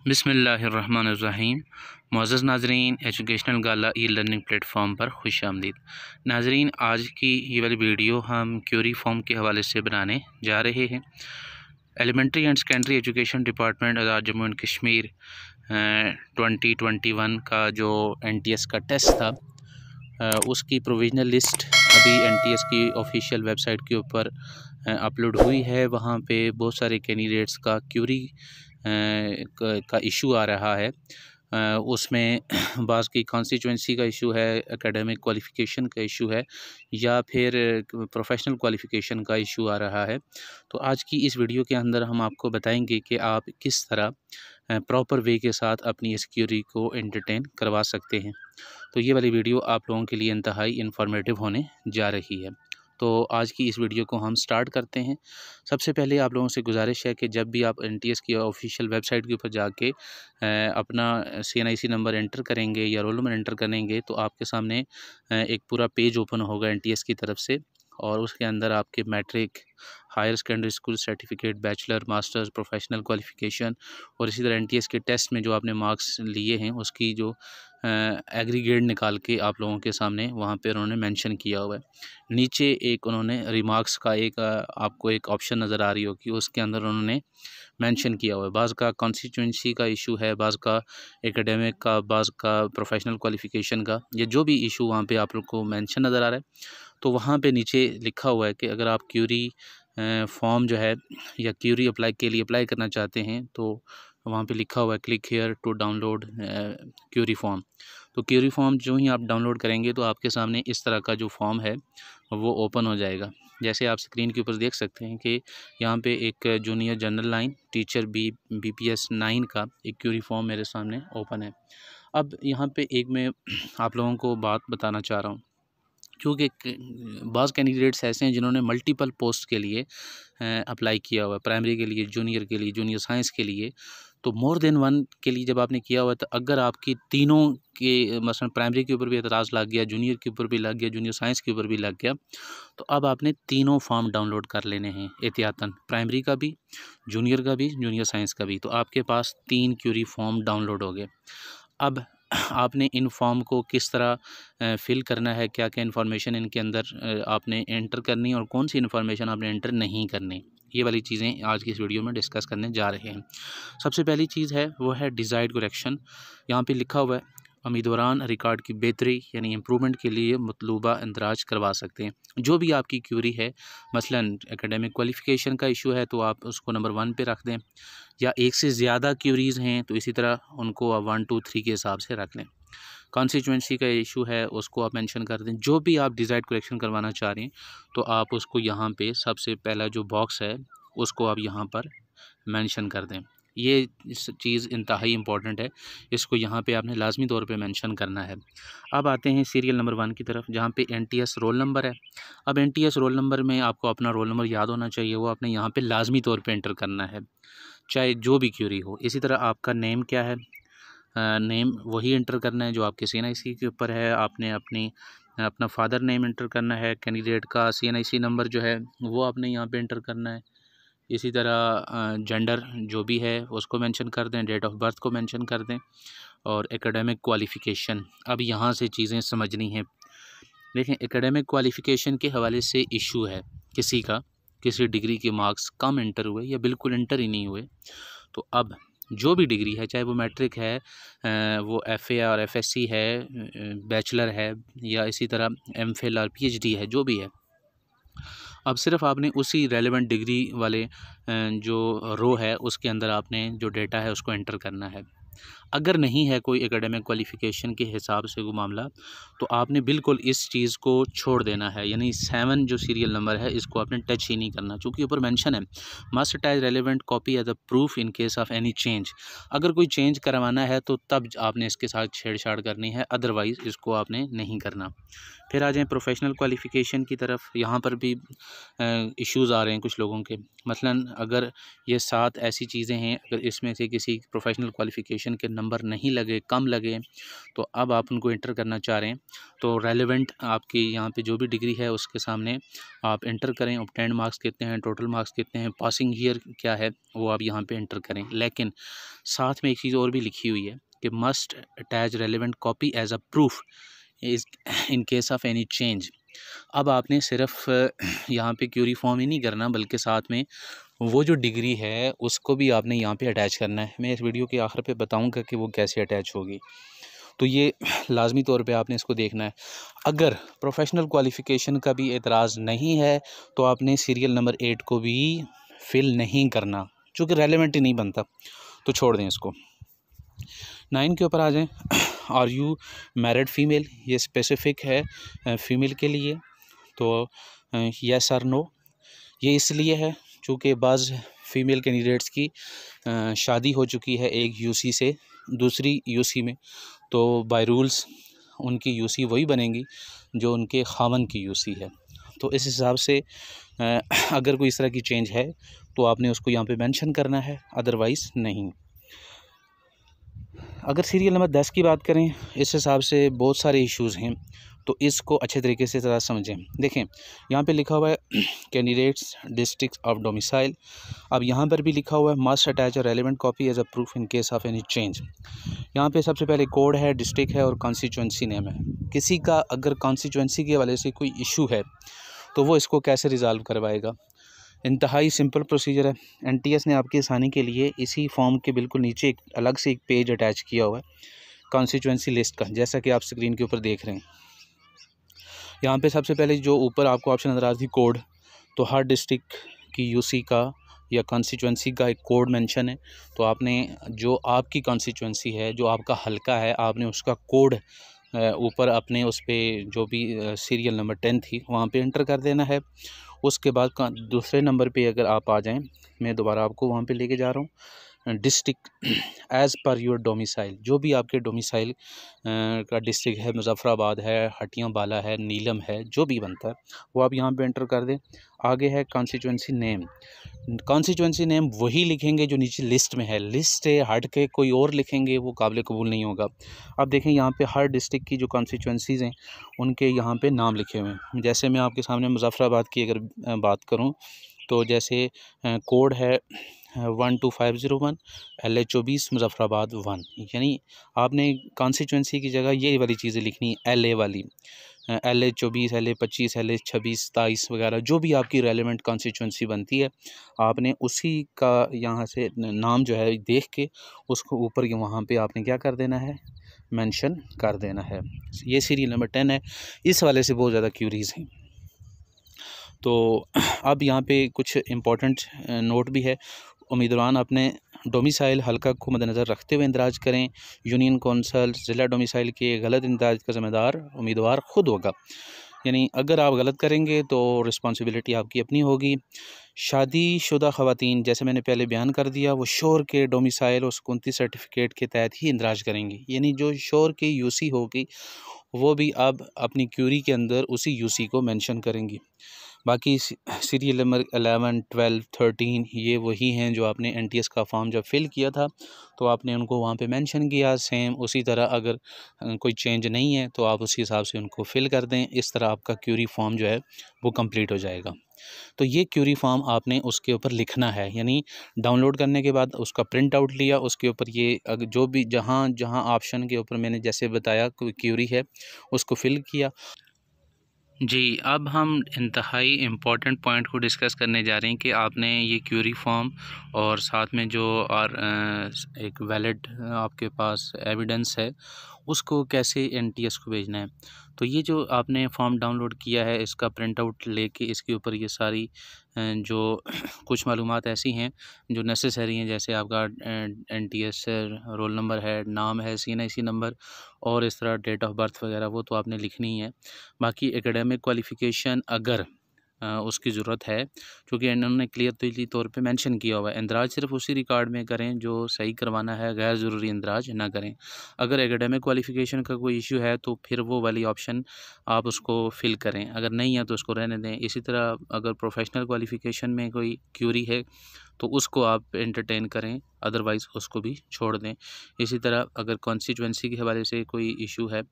बिस्मिल्लाहिर्रहमानिर्रहीम। मुअज़्ज़ज़ नाज़रीन, एजुकेशनल गाला e learning platform पर खुशामदीद। नाज़रीन, आज की ये वाली वीडियो हम क्यूरी फॉर्म के हवाले से बनाने जा रहे हैं। Elementary and secondary education department Azad Jammu and Kashmir 2021 का जो NTS का टेस्ट था उसकी प्रोविज़नल लिस्ट अभी NTS की ऑफिशियल वेबसाइट के ऊपर अपलोड हुई है। वहाँ पे बहुत सारे कैंडिडेट्स का क्यूरी का इशू आ रहा है। उसमें बाज़ की कॉन्स्टिट्यूंसी का इशू है, एकेडमिक क्वालिफ़िकेशन का इशू है, या फिर प्रोफेशनल क्वालिफ़िकेशन का इशू आ रहा है। तो आज की इस वीडियो के अंदर हम आपको बताएंगे कि आप किस तरह प्रॉपर वे के साथ अपनी इस क्यूरी को एंटरटेन करवा सकते हैं। तो ये वाली वीडियो आप लोगों के लिए इंतहाई इन्फॉर्मेटिव होने जा रही है। तो आज की इस वीडियो को हम स्टार्ट करते हैं। सबसे पहले आप लोगों से गुजारिश है कि जब भी आप NTS की ऑफिशियल वेबसाइट के ऊपर जाके अपना CNIC नंबर एंटर करेंगे या रोल नंबर एंटर करेंगे तो आपके सामने एक पूरा पेज ओपन होगा NTS की तरफ से, और उसके अंदर आपके matric, higher secondary school certificate, bachelor, masters, professional qualification और इसी तरह NTS के टेस्ट में जो आपने मार्क्स लिए हैं उसकी जो एग्रीगेट निकाल के आप लोगों के सामने वहाँ पे उन्होंने मेंशन किया हुआ है। नीचे एक उन्होंने रिमार्क्स का एक आपको एक ऑप्शन नज़र आ रही होगी, उसके अंदर उन्होंने मेंशन किया हुआ है। बाज़ का कॉन्स्टिट्यूंसी का इशू है, बाज़ का एकेडमिक का, बाज़ का प्रोफेशनल क्वालिफ़िकेशन का, ये जो भी इशू वहाँ पे आप लोग को मेंशन नज़र आ रहा है। तो वहाँ पे नीचे लिखा हुआ है कि अगर आप क्यूरी फॉर्म जो है या क्यूरी अप्लाई के लिए अप्लाई करना चाहते हैं तो वहाँ पे लिखा हुआ है click here to download query form. तो क्यूरी फॉर्म जो ही आप डाउनलोड करेंगे तो आपके सामने इस तरह का जो फॉर्म है वो ओपन हो जाएगा। जैसे आप स्क्रीन के ऊपर देख सकते हैं कि यहाँ पे एक junior general line teacher BPS 9 का एक क्यूरी फॉर्म मेरे सामने ओपन है। अब यहाँ पे एक मैं आप लोगों को बात बताना चाह रहा हूँ, क्योंकि बाज़ कैंडिडेट्स ऐसे हैं जिन्होंने मल्टीपल पोस्ट के लिए अप्लाई किया हुआ है, प्राइमरी के लिए, जूनियर के लिए, जूनियर साइंस के लिए। तो मोर देन वन के लिए जब आपने किया हुआ है तो अगर आपकी तीनों के मसलन प्राइमरी के ऊपर भी एतराज़ लग गया, जूनियर के ऊपर भी लग गया, जूनियर साइंस के ऊपर भी लग गया, तो अब आपने तीनों फॉर्म डाउनलोड कर लेने हैं एहतियातन, प्राइमरी का भी, जूनियर का भी, जूनियर साइंस का भी। तो आपके पास 3 क्यूरी फॉर्म डाउनलोड हो गए। अब आपने इन फॉर्म को किस तरह फ़िल करना है, क्या क्या इन्फॉर्मेशन इनके अंदर आपने एंटर करनी है और कौन सी इन्फॉर्मेशन आपने एंटर नहीं करनी, ये वाली चीज़ें आज की इस वीडियो में डिस्कस करने जा रहे हैं। सबसे पहली चीज़ है वो है डिज़ायर्ड करेक्शन। यहाँ पे लिखा हुआ है उम्मीदवारान रिकॉर्ड की बेहतरी यानी इम्प्रूवमेंट के लिए मतलूबा इंदराज करवा सकते हैं। जो भी आपकी क्यूरी है, मसलन एकेडमिक क्वालिफ़िकेशन का इशू है तो आप उसको नंबर 1 पे रख दें, या एक से ज़्यादा क्यूरीज़ हैं तो इसी तरह उनको 1 2 3 के हिसाब से रख लें। कॉन्स्टिट्यूंसी का इशू है उसको आप मेंशन कर दें। जो भी आप डिज़ायर्ड करेक्शन करवाना चाह रहे हैं तो आप उसको यहाँ पे सबसे पहला जो बॉक्स है उसको आप यहाँ पर मेंशन कर दें। ये इस चीज़ इंतहाई इम्पॉर्टेंट है, इसको यहाँ पे आपने लाजमी तौर पे मेंशन करना है। अब आते हैं सीरियल नंबर 1 की तरफ, जहाँ पे NTS रोल नंबर है। अब NTS रोल नंबर में आपको अपना रोल नंबर याद होना चाहिए, वो आपने यहाँ पे लाजमी तौर पे एंटर करना है, चाहे जो भी क्यूरी हो। इसी तरह आपका नेम क्या है, नेम वही एंटर करना है जो आपके CNIC के ऊपर है। आपने अपना फादर नेम एंटर करना है। कैंडिडेट का CNIC नंबर जो है वो आपने यहाँ पे एंटर करना है। इसी तरह जेंडर जो भी है उसको मेंशन कर दें, डेट ऑफ बर्थ को मेंशन कर दें, और एकेडमिक क्वालिफ़िकेशन। अब यहाँ से चीज़ें समझनी हैं। देखें, एकेडमिक क्वालिफ़िकेशन के हवाले से इशू है किसी का, किसी डिग्री के मार्क्स कम एंटर हुए या बिल्कुल एंटर ही नहीं हुए, तो अब जो भी डिग्री है, चाहे वो मैट्रिक है, वो FA और FSC है, बैचलर है, या इसी तरह MPhil और PhD है, जो भी है, अब सिर्फ आपने उसी रेलेवेंट डिग्री वाले जो रो है उसके अंदर आपने जो डेटा है उसको एंटर करना है। अगर नहीं है कोई एकेडमिक क्वालिफ़िकेशन के हिसाब से वो मामला, तो आपने बिल्कुल इस चीज़ को छोड़ देना है, यानी 7 जो सीरियल नंबर है इसको आपने टच ही नहीं करना, चूँकि ऊपर मेंशन है must attach relevant copy as a proof in case of any change. अगर कोई चेंज करवाना है तो तब आपने इसके साथ छेड़छाड़ करनी है, अदरवाइज़ इसको आपने नहीं करना। फिर आ जाएँ प्रोफेशनल क्वालिफ़िकेशन की तरफ। यहाँ पर भी इश्यूज़ आ रहे हैं कुछ लोगों के। मसलन अगर ये 7 ऐसी चीज़ें हैं, अगर इसमें से किसी प्रोफेशनल क्वालिफ़िकेशन क्वालिफ़िकेशन के नंबर नहीं लगे, कम लगे, तो अब आप उनको इंटर करना चाह रहे हैं तो रेलेवेंट आपकी यहाँ पे जो भी डिग्री है उसके सामने आप इंटर करें। ऑब्टेन्ड मार्क्स कितने हैं, टोटल मार्क्स कितने हैं, पासिंग ईयर क्या है, वो आप यहाँ पे इंटर करें। लेकिन साथ में एक चीज़ और भी लिखी हुई है कि must attach relevant copy as a proof is in case of any change. अब आपने सिर्फ यहाँ पे क्यूरी फॉर्म ही नहीं करना, बल्कि साथ में वो जो डिग्री है उसको भी आपने यहाँ पे अटैच करना है। मैं इस वीडियो के आखिर पे बताऊँगा कि वो कैसे अटैच होगी। तो ये लाजमी तौर पे आपने इसको देखना है। अगर प्रोफेशनल क्वालिफ़िकेशन का भी एतराज़ नहीं है तो आपने सीरियल नंबर 8 को भी फिल नहीं करना, चूँकि रेलेवेंट ही नहीं बनता, तो छोड़ दें इसको। 9 के ऊपर आ जाएँ। आर यू मैरिड फ़ीमेल, ये स्पेसिफ़िक है फ़ीमेल के लिए, तो येस और नो। ये इसलिए है चूँकि बाज़ फ़ीमेल कैंडिडेट्स की शादी हो चुकी है एक यूसी से दूसरी यूसी में, तो बाय रूल्स उनकी यूसी वही बनेंगी जो उनके ख़ावंद की यूसी है। तो इस हिसाब से अगर कोई इस तरह की चेंज है तो आपने उसको यहाँ पे मेंशन करना है, अदरवाइज़ नहीं। अगर सीरियल नंबर 10 की बात करें, इस हिसाब से बहुत सारे इश्यूज़ हैं, तो इसको अच्छे तरीके से ज़रा समझें। देखें यहाँ पे लिखा हुआ है कैंडिडेट्स डिस्ट्रिक्ट ऑफ डोमिसाइल। अब यहाँ पर भी लिखा हुआ है must attach a relevant copy as a proof in case of any change. यहाँ पे सबसे पहले कोड है, डिस्ट्रिक्ट है और कॉन्स्टिट्यूंसी नेम है। किसी का अगर कॉन्स्टिट्यूंसी के हवाले से कोई इशू है तो वो इसको कैसे रिज़ॉल्व करवाएगा। इंतहाई सिंपल प्रोसीजर है। एनटीएस ने आपकी आसानी के लिए इसी फॉर्म के बिल्कुल नीचे एक अलग से एक पेज अटैच किया हुआ है कॉन्स्टिट्यूंसी लिस्ट का, जैसा कि आप स्क्रीन के ऊपर देख रहे हैं। यहाँ पे सबसे पहले जो ऊपर आपको ऑप्शन नज़र आ रही थी कोड, तो हर डिस्ट्रिक्ट की यूसी का या कॉन्स्टिट्यूंसी का एक कोड मेंशन है, तो आपने जो आपकी कॉन्स्टिट्यूंसी है, जो आपका हलका है, आपने उसका कोड ऊपर अपने उस पर जो भी सीरियल नंबर 10 थी वहाँ पे इंटर कर देना है। उसके बाद दूसरे नंबर पे अगर आप आ जाएं, मैं दोबारा आपको वहाँ पे लेके जा रहा हूँ। District as per your domicile, जो भी आपके डोमिसाइल का डिस्ट्रिक्ट है, मुजफ्फराबाद है, हटियाँ बाला है, नीलम है, जो भी बनता है वो आप यहाँ पे एंटर कर दें। आगे है कॉन्स्टिट्यूंसी नेम। कॉन्स्टिट्यूंसी नेम वही लिखेंगे जो नीचे लिस्ट में है, लिस्ट से हट के कोई और लिखेंगे वो काबिल कबूल नहीं होगा। अब देखें यहाँ पे हर डिस्ट्रिक्ट की जो कॉन्स्टिट्यूंसीज़ हैं उनके यहाँ पे नाम लिखे हुए हैं। जैसे मैं आपके सामने मुजफ्फराबाद की अगर बात करूँ तो जैसे कोड है 12501 LA 24 मुजफ्फराबाद 1, यानी आपने कॉन्स्टिट्यूंसी की जगह ये वाली चीज़ें लिखनी, LA वाली, LA 24, LA 25, LA 26, 27 वगैरह जो भी आपकी रेलेवेंट कॉन्स्टिट्यूंसी बनती है, आपने उसी का यहाँ से नाम जो है देख के उसको ऊपर वहाँ पे आपने क्या कर देना है, मेंशन कर देना है। ये सीरियल नंबर 10 है। इस वाले से बहुत ज़्यादा क्यूरीज़ हैं। तो अब यहाँ पे कुछ इम्पोर्टेंट नोट भी है। उम्मीदवार अपने डोमिसाइल हल्का को मद्देनज़र रखते हुए इंदराज करें। यूनियन कौंसल ज़िला डोमिसाइल के गलत इंदराज का ज़िम्मेदार उम्मीदवार ख़ुद होगा, यानी अगर आप गलत करेंगे तो रिस्पॉन्सिबिलिटी आपकी अपनी होगी। शादीशुदा ख़वातीन, जैसे मैंने पहले बयान कर दिया, वो शोहर के डोमिसाइल और सुकूनती सर्टिफिकेट के तहत ही इंदराज करेंगी, यानी जो शोहर की यूसी होगी वो भी अब अपनी क्यूरी के अंदर उसी यूसी को मेंशन करेंगी। बाकी सीरियल नंबर 11, 12, 13 ये वही हैं जो आपने एनटीएस का फॉर्म जब फिल किया था तो आपने उनको वहाँ पे मेंशन किया। सेम उसी तरह अगर कोई चेंज नहीं है तो आप उसी हिसाब से उनको फिल कर दें। इस तरह आपका क्यूरी फॉर्म जो है वो कंप्लीट हो जाएगा। तो ये क्यूरी फॉर्म आपने उसके ऊपर लिखना है, यानी डाउनलोड करने के बाद उसका प्रिंट आउट लिया, उसके ऊपर ये जो भी जहाँ जहाँ ऑप्शन के ऊपर मैंने जैसे बताया कोई क्यूरी है उसको फिल किया। जी, अब हम इंतहाई इम्पॉर्टेंट पॉइंट को डिस्कस करने जा रहे हैं कि आपने ये क्यूरी फॉर्म और साथ में जो और एक वैलिड आपके पास एविडेंस है उसको कैसे एनटीएस को भेजना है। तो ये जो आपने फॉर्म डाउनलोड किया है इसका प्रिंट आउट लेके इसके ऊपर ये सारी जो कुछ मालूमात ऐसी हैं जो नेसेसरी हैं, जैसे आपका एनटीएस रोल नंबर है, नाम है, CNIC नंबर और इस तरह डेट ऑफ बर्थ वगैरह, वो तो आपने लिखनी ही है। बाकी एकेडमिक क्वालिफ़िकेशन अगर उसकी ज़रूरत है, क्योंकि इन्होंने क्लियर तौर पे मेंशन किया हुआ है, इंदराज सिर्फ उसी रिकॉर्ड में करें जो सही करवाना है, गैर ज़रूरी इंदराज ना करें। अगर एकेडमिक क्वालिफ़िकेशन का कोई इशू है तो फिर वो वाली ऑप्शन आप उसको फिल करें, अगर नहीं है तो उसको रहने दें। इसी तरह अगर प्रोफेशनल क्वालिफ़िकेशन में कोई क्यूरी है तो उसको आप एंटरटेन करें, अदरवाइज़ उसको भी छोड़ दें। इसी तरह अगर कॉन्स्टिट्यूएंसी के हवाले से कोई इशू है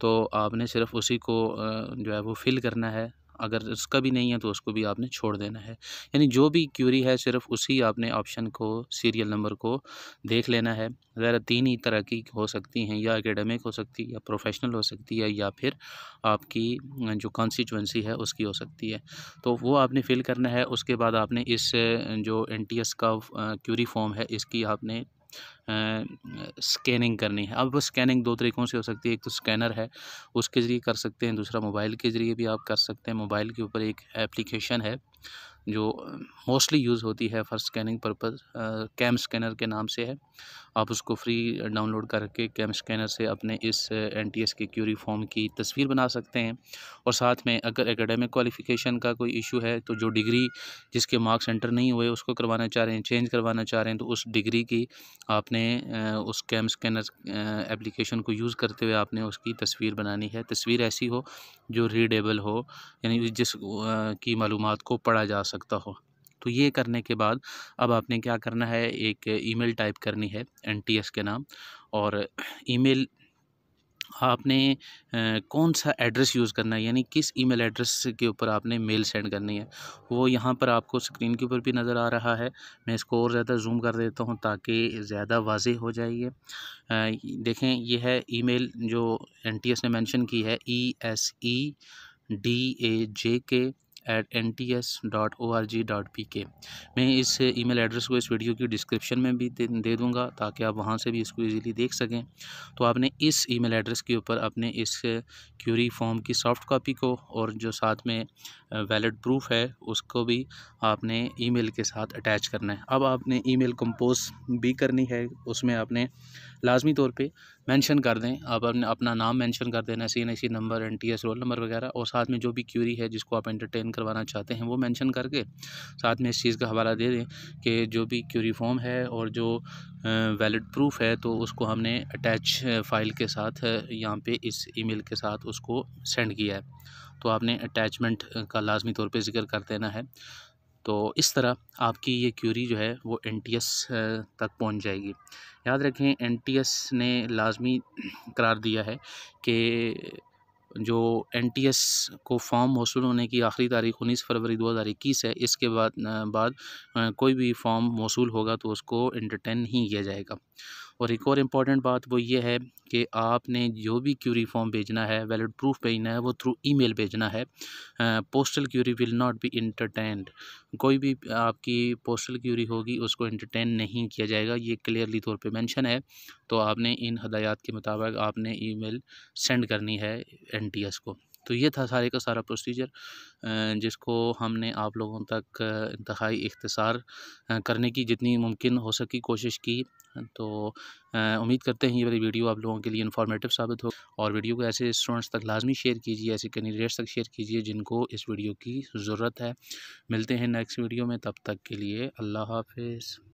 तो आपने सिर्फ़ उसी को जो है वो फ़िल करना है, अगर उसका भी नहीं है तो उसको भी आपने छोड़ देना है। यानी जो भी क्यूरी है सिर्फ़ उसी आपने ऑप्शन को, सीरियल नंबर को देख लेना है। ज़रा 3 ही तरह की हो सकती हैं, या एकेडमिक हो सकती है, या प्रोफ़ेशनल हो सकती है, या फिर आपकी जो कॉन्स्टिट्यूएंसी है उसकी हो सकती है। तो वो आपने फ़िल करना है। उसके बाद आपने इस जो एनटीएस का क्यूरी फॉर्म है इसकी आपने स्कैनिंग करनी है। अब वो स्कैनिंग 2 तरीक़ों से हो सकती है, एक तो स्कैनर है उसके ज़रिए कर सकते हैं, दूसरा मोबाइल के ज़रिए भी आप कर सकते हैं। मोबाइल के ऊपर एक एप्लीकेशन है जो मोस्टली यूज़ होती है for scanning purpose, cam scanner के नाम से है। आप उसको फ्री डाउनलोड करके कैम स्कैनर से अपने इस एनटीएस के क्यूरी फॉर्म की तस्वीर बना सकते हैं। और साथ में अगर एकेडमिक क्वालिफ़िकेशन का कोई इशू है तो जो डिग्री जिसके मार्क्स एंटर नहीं हुए उसको करवाना चाह रहे हैं, चेंज करवाना चाह रहे हैं, तो उस डिग्री की आपने उस कैम स्कैनर एप्लीकेशन को यूज़ करते हुए आपने उसकी तस्वीर बनानी है। तस्वीर ऐसी हो जो रीडेबल हो, यानी जिस की मालूमात को पढ़ा जा सकता हो। तो ये करने के बाद अब आपने क्या करना है, एक ईमेल टाइप करनी है एनटीएस के नाम, और ईमेल आपने कौन-सा एड्रेस यूज़ करना है, यानी किस ईमेल एड्रेस के ऊपर आपने मेल सेंड करनी है। वो यहाँ पर आपको स्क्रीन के ऊपर भी नज़र आ रहा है। मैं इसको और ज़्यादा ज़ूम कर देता हूँ ताकि ज़्यादा वाज़ेह हो जाए ये। देखें ये है ईमेल जो एनटीएस ने मेंशन की है, esedajk@nts.org.pk। मैं इस ईमेल एड्रेस को इस वीडियो की डिस्क्रिप्शन में भी दे दूँगा ताकि आप वहाँ से भी इसको ईज़िली देख सकें। तो आपने इस ईमेल एड्रेस के ऊपर अपने इस क्यूरी फॉर्म की सॉफ्ट कॉपी को और जो साथ में वैलिड प्रूफ है उसको भी आपने ईमेल के साथ अटैच करना है। अब आपने ईमेल कंपोज़ भी करनी है, उसमें आपने लाज़मी तौर पे मेंशन कर दें, आप अपना नाम मेंशन कर देना, CNIC number, NTS roll number वगैरह, और साथ में जो भी क्यूरी है जिसको आप एंटरटेन करवाना चाहते हैं वो मेंशन करके साथ में इस चीज़ का हवाला दे दें कि जो भी क्यूरी फॉर्म है और जो वैलिड प्रूफ है तो उसको हमने अटैच फ़ाइल के साथ यहाँ पे इस ईमेल के साथ उसको सेंड किया है। तो आपने अटैचमेंट का लाज़मी तौर पे ज़िक्र कर देना है। तो इस तरह आपकी ये क्यूरी जो है वो एनटीएस तक पहुंच जाएगी। याद रखें एनटीएस ने लाज़मी करार दिया है कि जो एनटीएस को फॉर्म मौसूल होने की आखिरी तारीख़ 19 फरवरी 2021 है। इसके बाद कोई भी फॉर्म मौसूल होगा तो उसको एंटरटेन नहीं किया जाएगा। और एक और इम्पॉर्टेंट बात वो ये है कि आपने जो भी क्यूरी फॉर्म भेजना है, वैलिड प्रूफ भेजना है, वो थ्रू ईमेल भेजना है। Postal query will not be entertained. कोई भी आपकी पोस्टल क्यूरी होगी उसको एंटरटेन नहीं किया जाएगा, ये क्लियरली तौर पे मेंशन है। तो आपने इन हदायत के मुताबिक आपने ईमेल सेंड करनी है एनटीएस को। तो ये था सारे का सारा प्रोसीजर जिसको हमने आप लोगों तक इंतहाई इख्तिसार करने की जितनी मुमकिन हो सकी कोशिश की। तो उम्मीद करते हैं ये वाली वीडियो आप लोगों के लिए इन्फॉर्मेटिव साबित हो, और वीडियो को ऐसे स्टूडेंट्स तक लाजमी शेयर कीजिए, ऐसे कैंडिडेट्स तक शेयर कीजिए जिनको इस वीडियो की ज़रूरत है। मिलते हैं नेक्स्ट वीडियो में, तब तक के लिए अल्लाह हाफ़िज़।